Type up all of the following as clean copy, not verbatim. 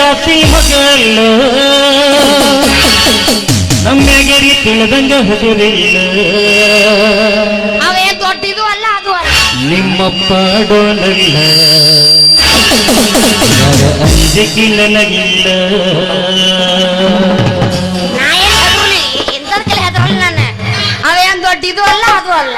ಜಾತಿ ಮಗಲ್ಲ ನಮ್ಮೆಗೆರಿ ತಿಳಿದಂಗ ಹದಿರಿಲ್ಲ ಅವೇ ದೊಡ್ಡಿದು ಅಲ್ಲ ಅದು ಅಲ್ಲ ನಿಮ್ಮಪ್ಪ ಡೋಲಲ್ಲ ಅಂಜಿಕೆ ನನಗಿಲ್ಲ ನಾ ಏನ್ ಹೆದ್ರುನಿ ಇಂಥದ್ಕೆಲ್ಲ ಹೆದ್ರಲ್ಲ ನಾನು ಅವೇನ್ ದೊಡ್ಡಿದು ಅಲ್ಲ ಅದು ಅಲ್ಲ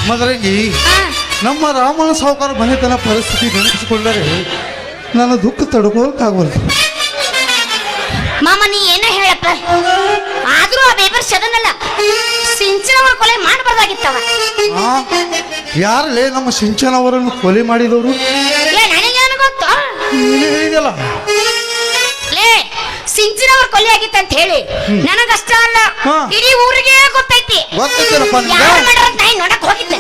ಮದರಂಗಿ ನಮ್ಮ ರಾಮನ ಸಾವುಕಾರ ಮನೆತನ ಪರಿಸ್ಥಿತಿ ನೆನಪಿಸಿಕೊಂಡರೆ ನನ್ನ ದುಃಖ ತಡ್ಕೋಕ್ಕಾಗವಲ್ದು. ಮಾಮ ನೀ ಏನ ಹೇಳಪ್ಪ, ಆದ್ರೂ ಆ ಬೇಬರ್ ಶದನಲ್ಲ ಸಿಂಚನವರ ಕೊಲೆ ಮಾಡಬಾರ್ದಾಗಿತ್ತವ. ಯಾರಲ್ಲೇ ನಮ್ಮ ಸಿಂಚನ ಅವರನ್ನು ಕೊಲೆ ಮಾಡಿದವರು? ಲೇ ನನಗೇನು ಗೊತ್ತು? ನೀನೇ ಹೇಳಿದಲ್ಲ. ಲೇ ಸಿಂಚನವರ ಕೊಲೆ ಆಗಿತ್ತಂತ ಹೇಳಿ ನನಗಷ್ಟ ಅಲ್ಲ, ಹಾ. ಇಡೀ ಊರಿಗೆ ಗೊತ್ತೈತಿ. ಗೊತ್ತೈತೇನಪ್ಪ ನಿಮ್ಗೆ? ಯಾರು ಮಾಡ್ಯಾರ ಅಂತ ನೋಡಕ್ ಹೋಗಿದ್ದೆ.